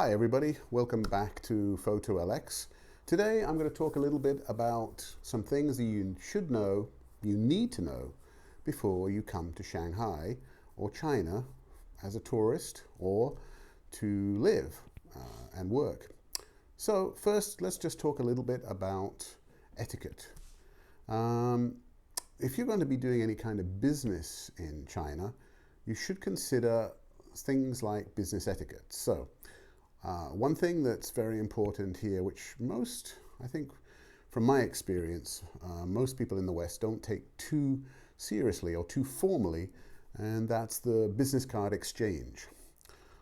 Hi everybody, welcome back to Photo LX. Today I'm going to talk a little bit about some things that you should know, you need to know before you come to Shanghai or China as a tourist or to live and work. So first, let's just talk a little bit about etiquette. If you're going to be doing any kind of business in China, you should consider things like business etiquette. So one thing that's very important here, which I think from my experience, most people in the West don't take too seriously or too formally, and that's the business card exchange.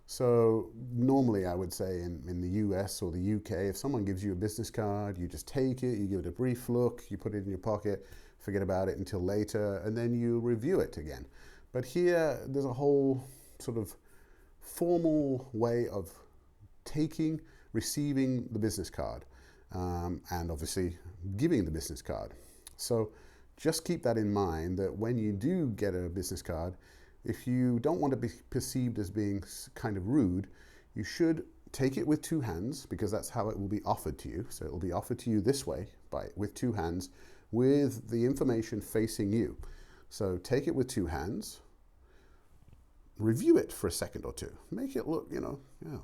So normally I would say in the US or the UK, if someone gives you a business card, you just take it, you give it a brief look, you put it in your pocket, forget about it until later, and then you review it again. But here there's a whole sort of formal way of taking, receiving the business card, and obviously giving the business card. So just keep that in mind, that when you do get a business card, if you don't want to be perceived as being kind of rude, you should take it with two hands, because that's how it will be offered to you. So it will be offered to you this way, with two hands, with the information facing you. So take it with two hands, review it for a second or two, make it look,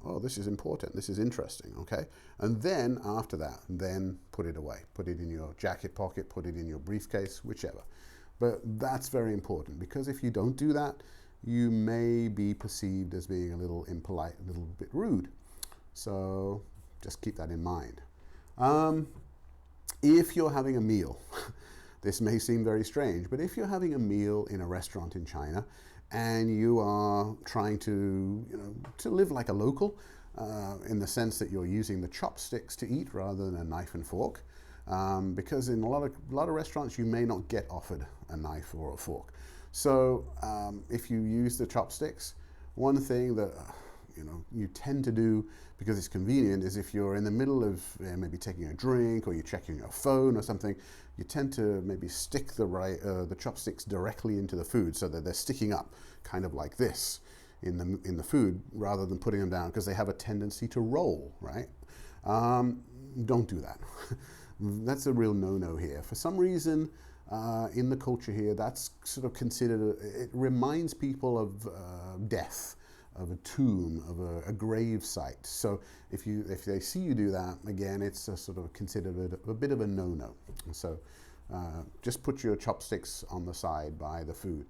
oh, this is important, this is interesting, okay? And then after that, then put it away. Put it in your jacket pocket, put it in your briefcase, whichever. But that's very important, because if you don't do that, you may be perceived as being a little impolite, a little bit rude. So just keep that in mind. If you're having a meal, this may seem very strange, but if you're having a meal in a restaurant in China and you are trying to, to live like a local, in the sense that you're using the chopsticks to eat rather than a knife and fork, because in a lot of restaurants you may not get offered a knife or a fork. So if you use the chopsticks, one thing that you tend to do, because it's convenient, is if you're in the middle of maybe taking a drink or you're checking your phone or something, you tend to maybe stick the chopsticks directly into the food so that they're sticking up kind of like this in the food, rather than putting them down, because they have a tendency to roll, right? Don't do that. That's a real no-no here. For some reason, in the culture here, that's sort of considered, it reminds people of death, of a tomb, of a grave site. So if they see you do that, again, it's sort of considered a bit of a no-no. So just put your chopsticks on the side by the food.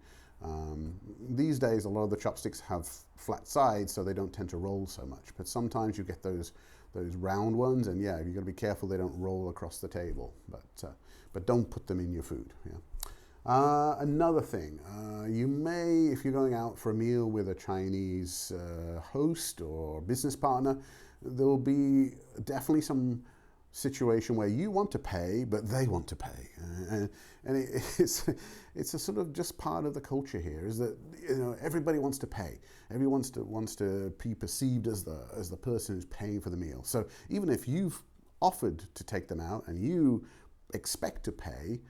These days, a lot of the chopsticks have flat sides, so they don't tend to roll so much. But sometimes you get those round ones, and yeah, you've got to be careful they don't roll across the table. But don't put them in your food. Yeah. Another thing, you may, if you're going out for a meal with a Chinese host or business partner, there will be definitely some situation where you want to pay, but they want to pay, and it's a sort of just part of the culture here, is that everybody wants to pay. Everyone wants to be perceived as the person who's paying for the meal. So even if you've offered to take them out and you expect to pay,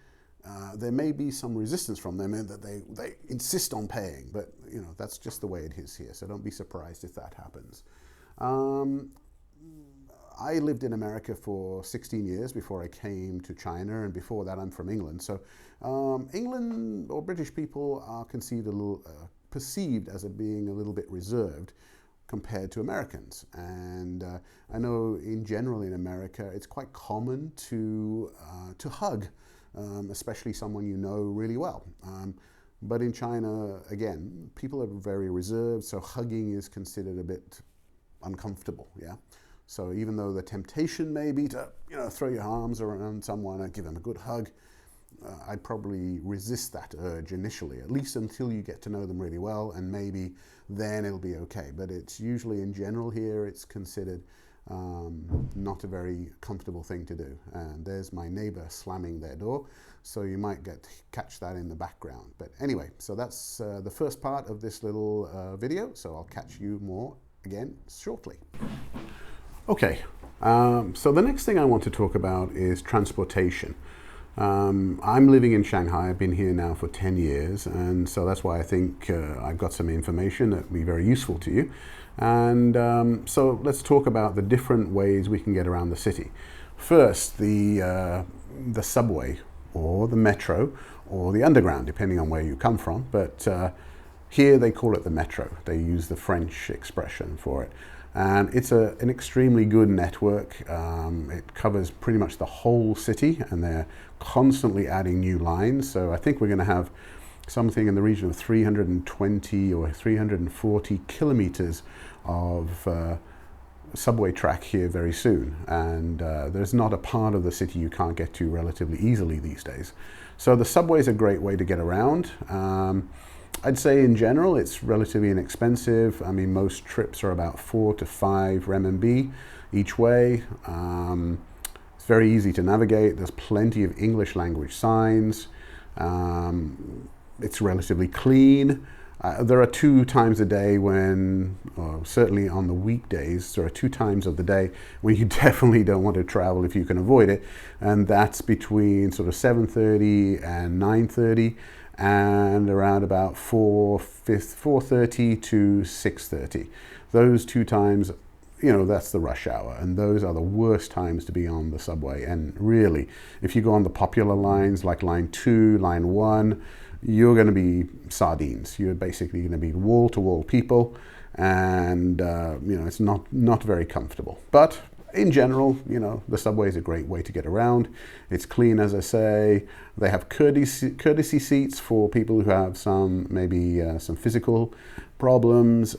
there may be some resistance from them, and that they insist on paying. But that's just the way it is here. So don't be surprised if that happens. I lived in America for 16 years before I came to China, and before that I'm from England. So England, or British people, are perceived as being a little bit reserved compared to Americans. And I know in general in America it's quite common to hug, especially someone you know really well. But in China, again, people are very reserved, so hugging is considered a bit uncomfortable, yeah? So even though the temptation may be to, throw your arms around someone and give them a good hug, I'd probably resist that urge initially, at least until you get to know them really well, and maybe then it'll be okay. But it's usually, in general here, it's considered not a very comfortable thing to do. And there's my neighbor slamming their door, so you might catch that in the background. But anyway, so that's the first part of this little video, so I'll catch you more again shortly. Okay, so the next thing I want to talk about is transportation. I'm living in Shanghai. I've been here now for 10 years, and so that's why I think I've got some information that will be very useful to you. And so let's talk about the different ways we can get around the city. First, the subway, or the metro, or the underground, depending on where you come from. But here they call it the metro. They use the French expression for it. And it's an extremely good network. It covers pretty much the whole city, and they're constantly adding new lines. So I think we're going to have something in the region of 320 or 340 kilometers of subway track here very soon. And there's not a part of the city you can't get to relatively easily these days. So the subway is a great way to get around. I'd say in general it's relatively inexpensive. I mean, most trips are about 4 to 5 renminbi each way. It's very easy to navigate. There's plenty of English language signs. It's relatively clean. There are 2 times a day when, or certainly on the weekdays, there are 2 times of the day when you definitely don't want to travel if you can avoid it. And that's between sort of 7:30 and 9:30. And around about 4:30 to 6:30. Those 2 times, you know, that's the rush hour, and those are the worst times to be on the subway. And really, if you go on the popular lines like line 2, line 1, you're going to be sardines. You're basically going to be wall-to-wall people, and you know, it's not very comfortable. But in general, you know, the subway is a great way to get around. It's clean, as I say. They have courtesy seats for people who have maybe some physical problems,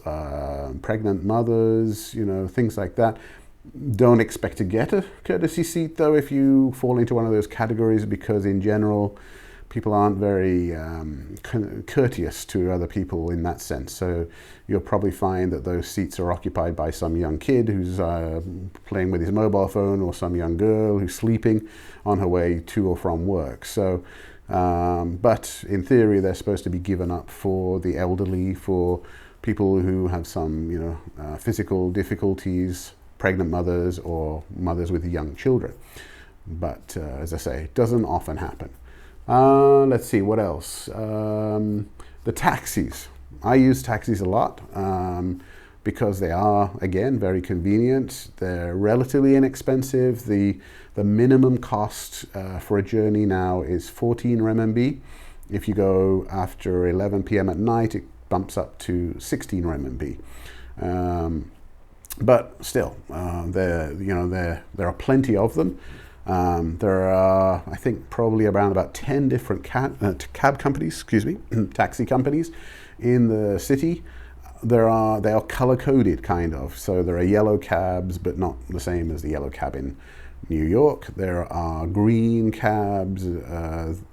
pregnant mothers, you know, things like that. Don't expect to get a courtesy seat though if you fall into one of those categories, because in general, people aren't very courteous to other people in that sense. So you'll probably find that those seats are occupied by some young kid who's playing with his mobile phone, or some young girl who's sleeping on her way to or from work. So, but in theory, they're supposed to be given up for the elderly, for people who have some, you know, physical difficulties, pregnant mothers, or mothers with young children. But as I say, it doesn't often happen. Let's see, what else? The taxis. I use taxis a lot because they are, again, very convenient. They're relatively inexpensive. The minimum cost for a journey now is 14 renminbi. If you go after 11 p.m. at night, it bumps up to 16 renminbi. But still, there are plenty of them. There are, I think, probably around about 10 different cab companies, taxi companies in the city. They are color-coded, kind of. So there are yellow cabs, but not the same as the yellow cab in New York. There are green cabs.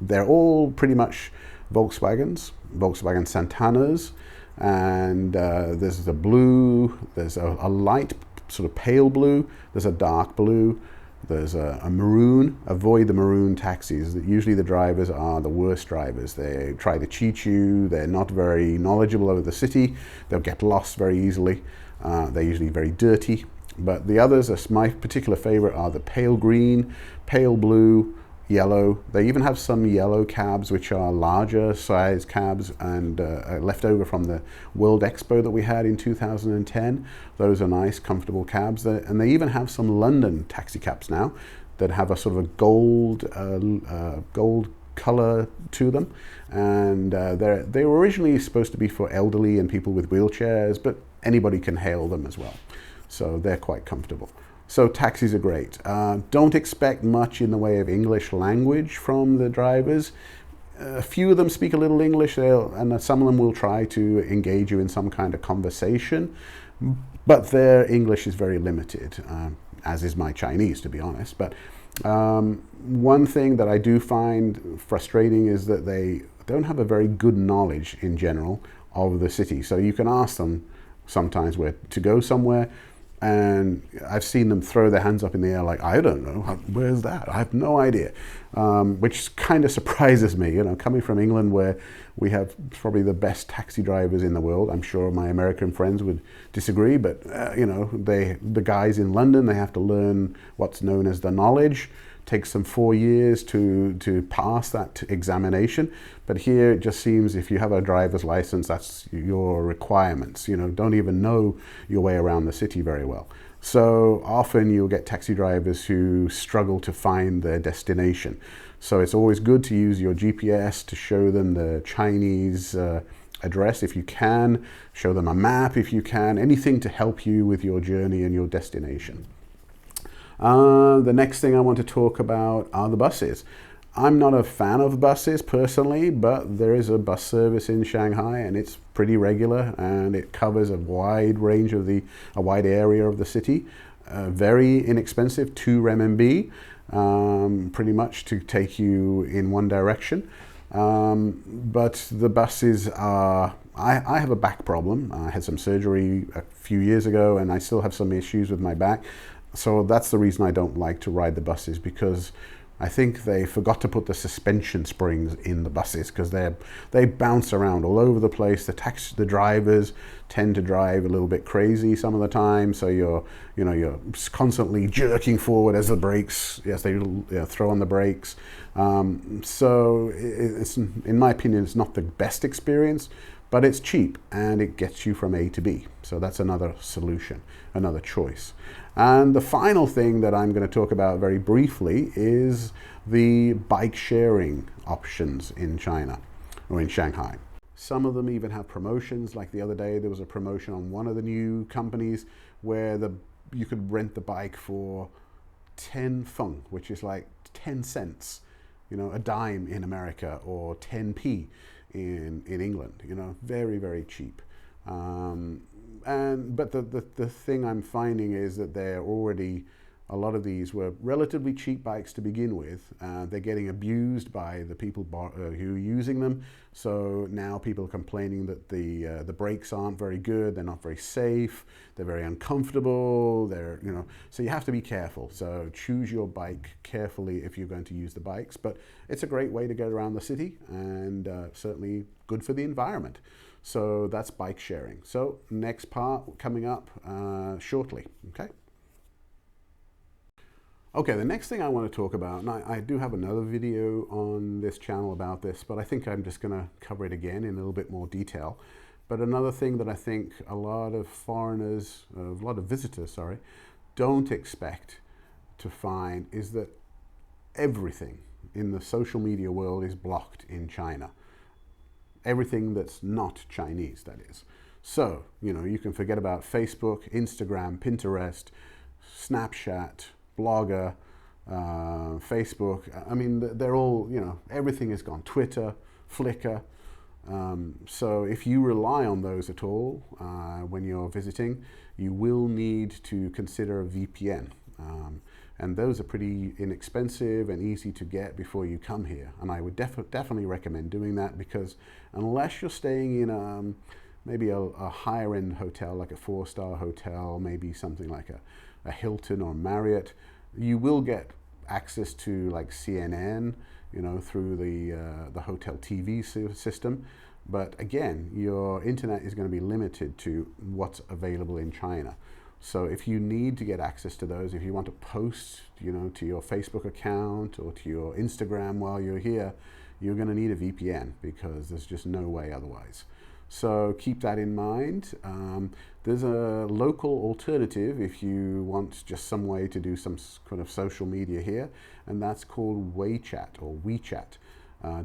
They're all pretty much Volkswagen Santanas. And there's a blue, there's a light, sort of pale blue, there's a dark blue, there's a maroon. Avoid the maroon taxis. Usually the drivers are the worst drivers. They try to cheat you. They're not very knowledgeable over the city. They'll get lost very easily. They're usually very dirty. But the others, my particular favorite, are the pale green, pale blue, yellow. They even have some yellow cabs, which are larger size cabs and left over from the World Expo that we had in 2010. Those are nice, comfortable cabs. And they even have some London taxi cabs now that have a sort of a gold color to them. And they were originally supposed to be for elderly and people with wheelchairs, but anybody can hail them as well. So they're quite comfortable. So taxis are great. Don't expect much in the way of English language from the drivers. A few of them speak a little English, and some of them will try to engage you in some kind of conversation, but their English is very limited, as is my Chinese, to be honest. But one thing that I do find frustrating is that they don't have a very good knowledge in general of the city. So you can ask them sometimes where to go somewhere, and I've seen them throw their hands up in the air like, I don't know, where's that? I have no idea, which kind of surprises me, you know, coming from England where we have probably the best taxi drivers in the world. I'm sure my American friends would disagree, but you know, the guys in London, they have to learn what's known as the knowledge takes them 4 years to pass that examination. But here it just seems if you have a driver's license, that's your requirements. You know, don't even know your way around the city very well. So often you'll get taxi drivers who struggle to find their destination. So it's always good to use your GPS to show them the Chinese address if you can, show them a map if you can, anything to help you with your journey and your destination. The next thing I want to talk about are the buses. I'm not a fan of buses personally, but there is a bus service in Shanghai and it's pretty regular and it covers a wide range of a wide area of the city. Very inexpensive, 2 renminbi, pretty much to take you in one direction. But the buses are, I have a back problem. I had some surgery a few years ago and I still have some issues with my back. So that's the reason I don't like to ride the buses, because I think they forgot to put the suspension springs in the buses, because they bounce around all over the place. The drivers tend to drive a little bit crazy some of the time, so you're constantly jerking forward as the brakes, as they throw on the brakes. So it's, in my opinion, it's not the best experience, but it's cheap and it gets you from A to B. So that's another solution, another choice. And the final thing that I'm going to talk about very briefly is the bike sharing options in China or in Shanghai. Some of them even have promotions. Like the other day, there was a promotion on one of the new companies where you could rent the bike for 10 feng, which is like 10 cents, a dime in America, or 10p in England, very, very cheap. But the thing I'm finding is that a lot of these were relatively cheap bikes to begin with. They're getting abused by the people who are using them. So now people are complaining that the brakes aren't very good, they're not very safe, they're very uncomfortable. So you have to be careful. So choose your bike carefully if you're going to use the bikes. But it's a great way to get around the city and certainly good for the environment. So that's bike sharing. So next part coming up shortly, okay? Okay, the next thing I want to talk about, and I do have another video on this channel about this, but I think I'm just going to cover it again in a little bit more detail. But another thing that I think a lot of visitors, don't expect to find is that everything in the social media world is blocked in China. Everything that's not Chinese, that is. So, you can forget about Facebook, Instagram, Pinterest, Snapchat, Blogger, Facebook. I mean, they're all, everything is gone. Twitter, Flickr. So if you rely on those at all when you're visiting, you will need to consider a VPN. And those are pretty inexpensive and easy to get before you come here. And I would definitely recommend doing that, because unless you're staying in maybe a higher end hotel, like a 4-star hotel, maybe something like a Hilton or Marriott, you will get access to like CNN, through the hotel TV system. But again, your internet is going to be limited to what's available in China. So if you need to get access to those, if you want to post, to your Facebook account or to your Instagram while you're here, you're going to need a VPN, because there's just no way otherwise. So keep that in mind. There's a local alternative if you want just some way to do some kind of social media here, and that's called WeChat or WeChat,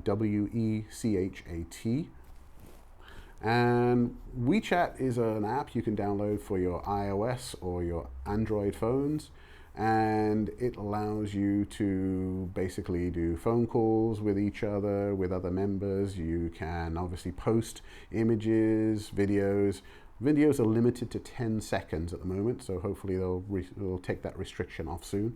W-E-C-H-A-T. And WeChat is an app you can download for your iOS or your Android phones, and it allows you to basically do phone calls with each other, with other members. You can obviously post images, videos. Videos are limited to 10 seconds at the moment, so hopefully they'll take that restriction off soon.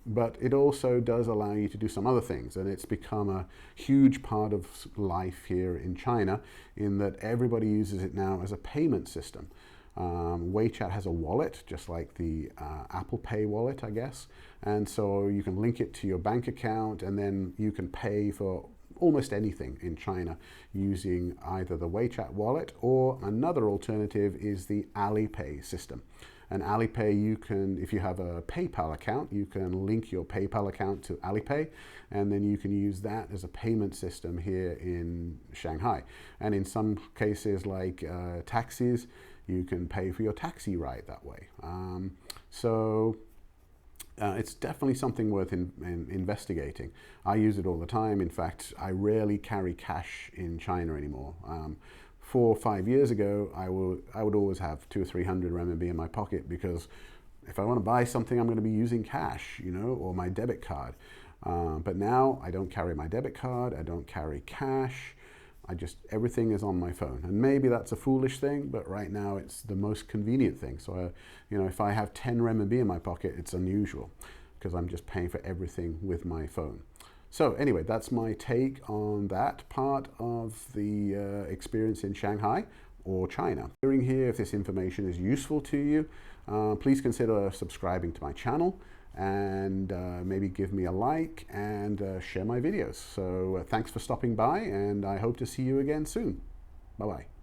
But it also does allow you to do some other things, and it's become a huge part of life here in China, in that everybody uses it now as a payment system. WeChat has a wallet, just like the Apple Pay wallet, I guess. And so you can link it to your bank account, and then you can pay for almost anything in China using either the WeChat wallet, or another alternative is the Alipay system. And Alipay, you can, if you have a PayPal account, you can link your PayPal account to Alipay, and then you can use that as a payment system here in Shanghai. And in some cases, like taxis, you can pay for your taxi ride that way. It's definitely something worth investigating. I use it all the time. In fact, I rarely carry cash in China anymore. 4 or 5 years ago, I would always have 200 or 300 renminbi in my pocket, because if I want to buy something, I'm going to be using cash, you know, or my debit card. But now I don't carry my debit card. I don't carry cash. Everything is on my phone. And maybe that's a foolish thing, but right now it's the most convenient thing. So, you know, if I have 10 renminbi in my pocket, it's unusual, because I'm just paying for everything with my phone. So anyway, that's my take on that part of the experience in Shanghai or China. Here, if this information is useful to you, please consider subscribing to my channel, and maybe give me a like and share my videos. So thanks for stopping by, and I hope to see you again soon. Bye-bye.